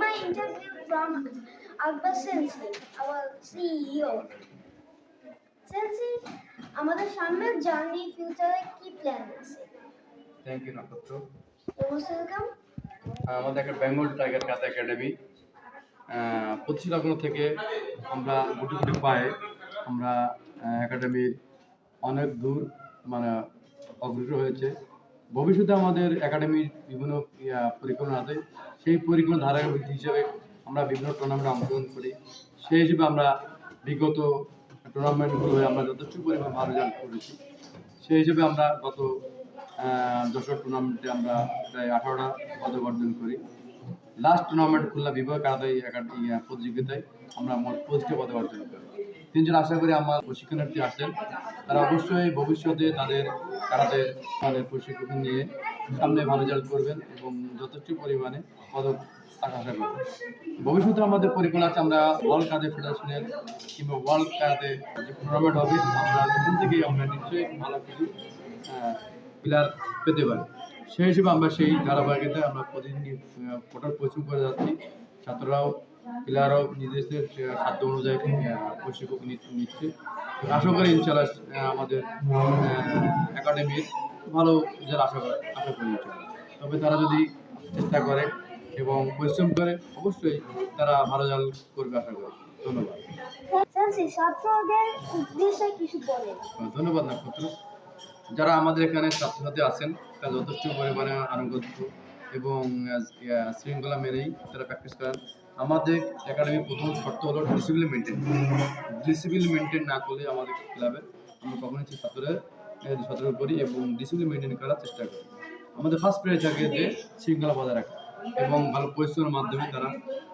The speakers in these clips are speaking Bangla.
my interview from Akbar Sensi, our CEO. Sensi, আমাদের সামনের জার্নি ফিউচারে কি প্ল্যান আছে? থ্যাংক ইউ নক্ষত্র। Most welcome. আমাদের একটা বেঙ্গল টাইগার কাত একাডেমি প্রতিষ্ঠালগ্ন থেকে আমরা গুটি গুটি পায়ে আমরা একাডেমির অনেক দূর মানে অগ্রসর হয়েছে। ভবিষ্যতে আমাদের একাডেমির বিভিন্ন পরিকল্পনা আছে। সেই পরিকল্পনা ধারাবাহিক হিসেবে আমরা বিভিন্ন টুর্নামেন্টে অংশগ্রহণ করি। সেই হিসেবে আমরা বিগত টুর্নামেন্টগুলো আমরা যথেষ্ট পরিমাণ ভালো রেজাল্ট করেছি। সেই হিসেবে আমরা গত 10টা টুর্নামেন্টে আমরা প্রায় 18টা পদক অর্জন করি। লাস্ট টুর্নামেন্ট খুলনা বিভাগ কারাতে প্রতিযোগিতায় আমরা মোট 25টা পদক অর্জন করি। তিনজন আশা করি আমার প্রশিক্ষণার্থী আসেন, তারা অবশ্যই ভবিষ্যতে তাদের প্রশিক্ষণ নিয়ে সামনে ভালো রেজাল্ট করবেন এবং যথেষ্ট পরিমাণে পদক আশা করবেন। ভবিষ্যতে আমাদের পরিকল্পনা আছে আমরা ওয়ার্ল্ড কারাতে ফেডারেশনের কিংবা ওয়ার্ল্ড কারাতে যে টুর্নামেন্ট হবে আমরা এখান থেকেই আমরা নিশ্চয়ই ভালো কিছু প্লেয়ার পেতে পারি। সেই হিসেবে আমরা সেই ধারাবাহিকতায় আমরা প্রতিদিন কঠোর পরিশ্রম করে যাচ্ছি। ছাত্ররাও প্লেয়াররাও নিজেদের সাধ্য অনুযায়ী প্রশিক্ষক নিচ্ছে। আশা করি ইনশাআল্লাহ আমাদের একাডেমির ভালো রেজাল্ট আশা করি ইনশাআল্লাহ। তবে তারা যদি চেষ্টা করে এবং পরিশ্রম করে অবশ্যই তারা ভালো রেজাল্ট করবে আশা করি। ধন্যবাদ। ধন্যবাদ নক্ষত্র। যারা আমাদের এখানে ছাত্রছাত্রী আছেন তারা যথেষ্ট পরিমাণে আনুগত্য এবং শৃঙ্খলা মেনেই তারা প্র্যাকটিস করেন। আমাদের একাডেমির প্রথম শর্ত হলো ডিসিপ্লিন মেনটেন না করলে আমাদের ক্লাবের আমরা কখনোই ছাত্ররা করি এবং ডিসিপ্লিন মেনটেন করার চেষ্টা করি। আমাদের ফার্স্ট প্রায়োরিটি থাকে যে শৃঙ্খলা বজায় রাখা এবং ভালো পরিশ্রমের মাধ্যমে তারা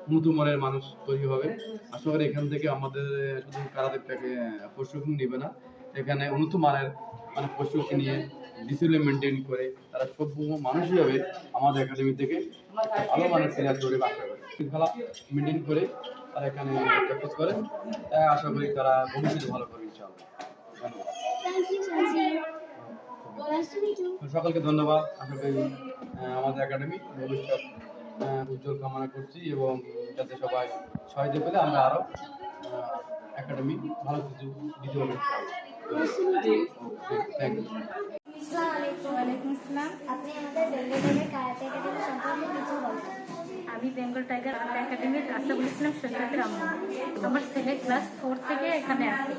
উন্নত মনের মানুষ তৈরি হবে। আশা করি এখান থেকে আমাদের শুধু কারাতে প্রশিক্ষণ নেবে না, এখানে উন্নত মানের প্রশিক্ষণ নিয়ে ডিসিপ্লিন মেনটেন করে তারা সভ্য মানুষ হিসাবে আমাদের একাডেমি থেকে ভালো মানের প্লেয়ার তৈরি আশা করি। শৃঙ্খলা মেনটেন করে তারা এখানে প্র্যাকটিস করে, তাই আশা করি তারা ভবিষ্যতে ভালো করবে ইনশাআল্লাহ। সকলকে ধন্যবাদ। আশা করি আমাদের একাডেমি ভবিষ্যৎ উজ্জ্বল কামনা করছি এবং যাতে সবাই সহায়তা পেলে আমরা আরো একাডেমি ভালো কিছু দিতে পারবো। Thank you. আমি বেঙ্গল টাইগার একাডেমির আশাফুল ইসলাম সৈকতের আম্মা। আমার ছেলে ক্লাস 4 থেকে এখানে আসে,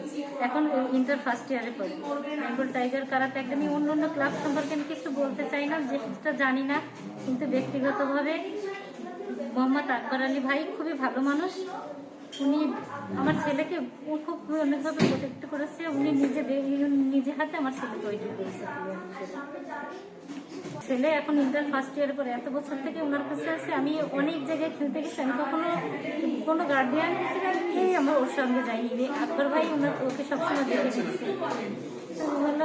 এখন ইন্টার ফার্স্ট ইয়ারে পড়ে। বেঙ্গল টাইগার কারাতে একাডেমি অন্য ক্লাব সম্পর্কে আমি কিছু বলতে চাই না, যেটা জানি না, কিন্তু ব্যক্তিগতভাবে মোহাম্মদ আকবর আলী ভাই খুবই ভালো মানুষ। উনি আমার ছেলেকে খুব অনেকভাবে প্রোটেক্ট করেছে। উনি নিজে হাতে আমার ছেলে তৈরি করেছে। ছেলে এখন ইন্টার ফার্স্ট ইয়ার পরে এত বছর থেকে ওনার কাছে আছে। আমি অনেক জায়গায় খেলতে গেছি, আমি কখনো কোনো গার্ডিয়ান আমার ওর সঙ্গে যাইনি। আকবর ভাই ওকে সবসময় দেখে গেছি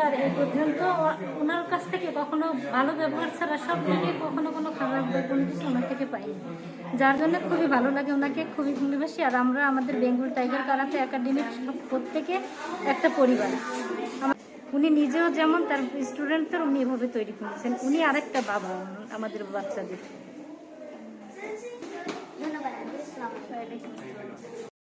আর এই পর্যন্ত ওনার কাছ থেকে কখনো ভালো ব্যবহার ছাড়া সব থেকে কখনো কোনো খারাপ কোনো কিছু ওনার থেকে পাইনি, যার জন্য খুবই ভালো লাগে, ওনাকে খুবই ভালোবাসি। আর আমরা আমাদের বেঙ্গল টাইগার কারাতে একাডেমির প্রত্যেকে একটা পরিবার। উনি নিজেও যেমন তার স্টুডেন্টদের উনি এভাবে তৈরি করেছেন। উনি আরেকটা বাবা আমাদের বাচ্চাদের। ধন্যবাদ।